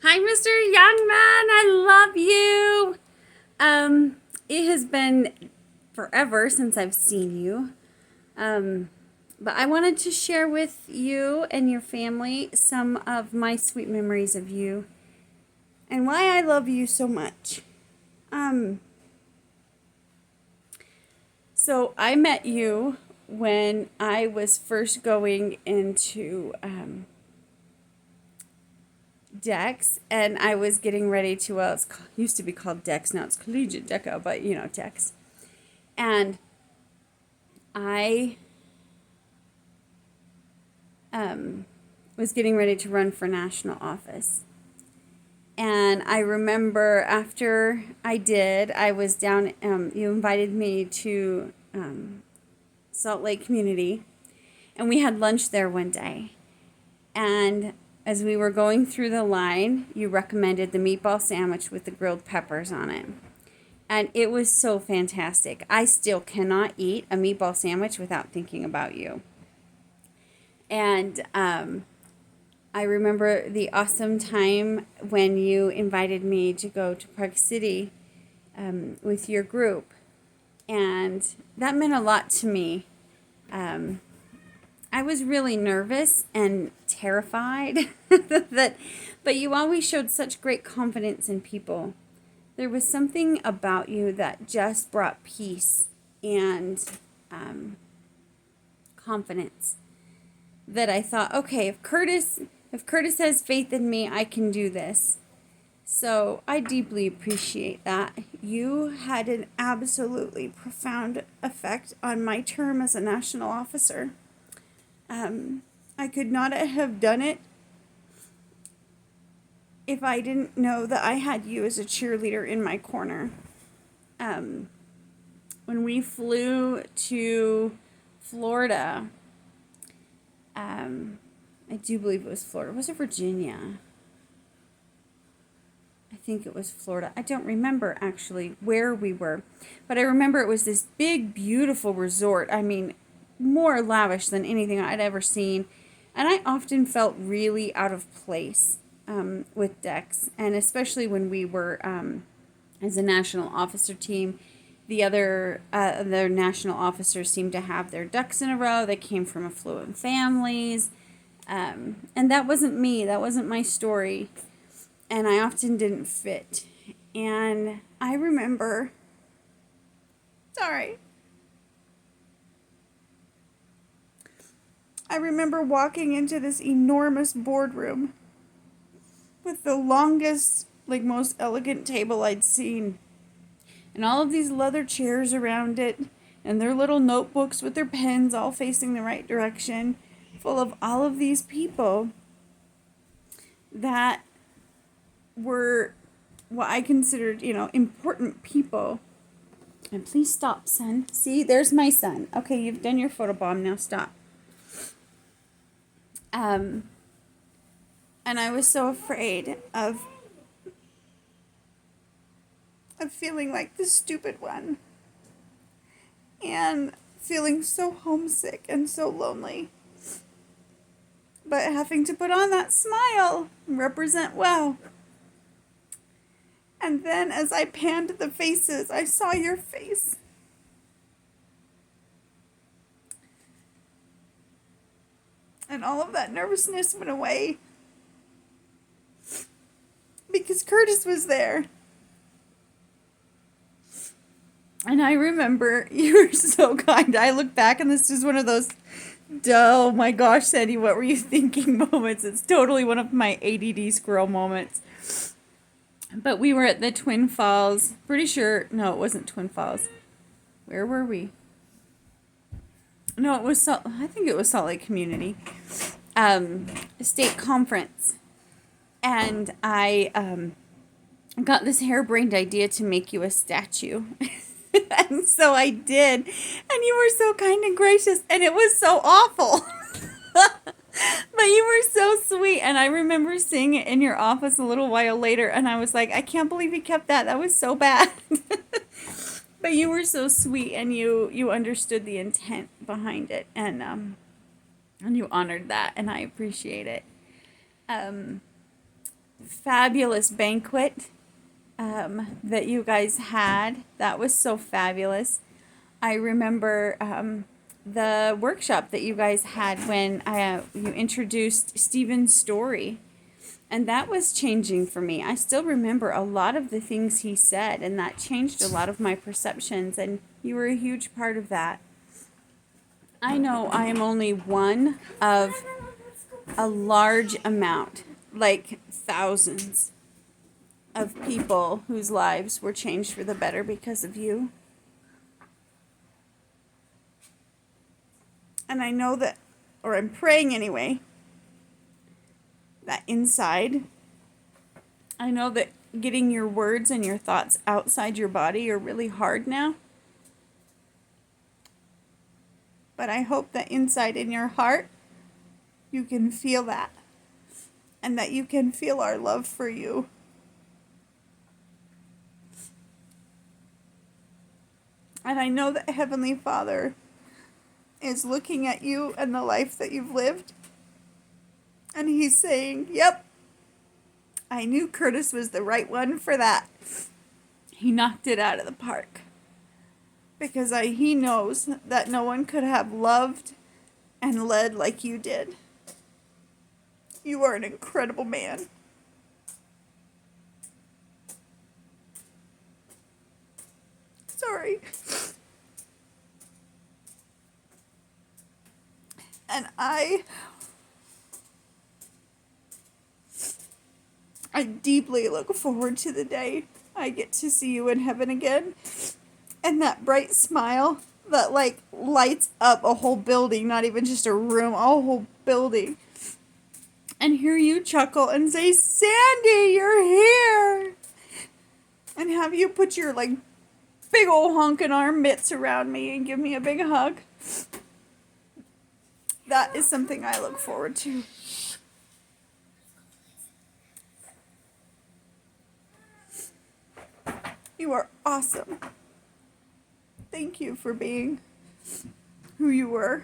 Hi, Mr. Youngman. I love you. It has been forever since I've seen you. Um, but I wanted to share with you and your family some of my sweet memories of you and why I love you so much. Um, so I met you when I was first going into Dex, and I was getting ready to, well, used to be called Dex, now it's Collegiate Deco, but Dex. And I was getting ready to run for national office. And I remember after I did, I was down, you invited me to Salt Lake Community, and we had lunch there one day. And as we were going through the line, you recommended the meatball sandwich with the grilled peppers on it. And it was so fantastic. I still cannot eat a meatball sandwich without thinking about you. And I remember the awesome time when you invited me to go to Park City with your group. And that meant a lot to me. I was really nervous and terrified, but you always showed such great confidence in people. There was something about you that just brought peace and confidence, that I thought, okay, if Curtis has faith in me, I can do this. So I deeply appreciate that. You had an absolutely profound effect on my term as a national officer. I could not have done it if I didn't know that I had you as a cheerleader in my corner. When we flew to Florida, I do believe it was Florida. Was it Virginia? I think it was Florida. I don't remember actually where we were, but I remember it was this big, beautiful resort. I mean, more lavish than anything I'd ever seen. And I often felt really out of place with Dex, and especially when we were, as a national officer team, the other national officers seemed to have their ducks in a row. They came from affluent families, and that wasn't me. That wasn't my story, and I often didn't fit. And I remember, sorry, I remember walking into this enormous boardroom with the longest, like most elegant table I'd seen, and all of these leather chairs around it, and their little notebooks with their pens all facing the right direction, full of all of these people that were what I considered, important people. And please stop, son. See, there's my son. Okay, you've done your photobomb, now stop. And I was so afraid of feeling like the stupid one, and feeling so homesick and so lonely, but having to put on that smile and represent well. And then as I panned the faces, I saw your face. And all of that nervousness went away because Curtis was there. And I remember you were so kind. I look back and this is one of those, oh my gosh, Sandy, what were you thinking moments. It's totally one of my ADD squirrel moments. But we were at the Twin Falls. Pretty sure, no, it wasn't Twin Falls. Where were we? No, I think it was Salt Lake Community. State conference. And I got this harebrained idea to make you a statue. And so I did. And you were so kind and gracious. And it was so awful. But you were so sweet. And I remember seeing it in your office a little while later. And I was like, I can't believe you kept that. That was so bad. But you were so sweet. And you understood the intent behind it. And you honored that. And I appreciate it. fabulous banquet that you guys had. That was so fabulous. I remember the workshop that you guys had when you introduced Stephen's story. And that was changing for me. I still remember a lot of the things he said, and that changed a lot of my perceptions, and you were a huge part of that. I know I am only one of a large amount, like thousands of people whose lives were changed for the better because of you. And I know that, or I'm praying anyway, that inside, I know that getting your words and your thoughts outside your body are really hard now. But I hope that inside in your heart, you can feel that. And that you can feel our love for you. And I know that Heavenly Father is looking at you and the life that you've lived. And He's saying, yep, I knew Curtis was the right one for that. He knocked it out of the park. Because he knows that no one could have loved and led like you did. You are an incredible man. Sorry. And I deeply look forward to the day I get to see you in heaven again. And that bright smile that like lights up a whole building, not even just a room, a whole building. And hear you chuckle and say, Sandy, you're here. And have you put your like big old honking arm mitts around me and give me a big hug. That is something I look forward to. You are awesome. Thank you for being who you were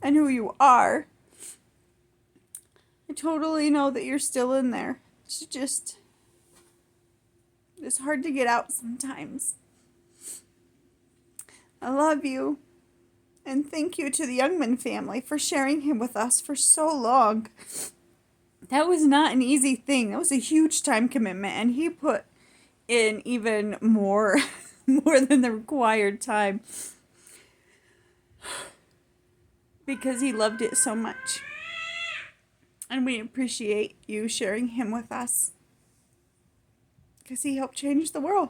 and who you are. I totally know that you're still in there. It's hard to get out sometimes. I love you. And thank you to the Youngman family for sharing him with us for so long. That was not an easy thing. That was a huge time commitment. And he put in even more than the required time. Because he loved it so much. And we appreciate you sharing him with us. Because he helped change the world.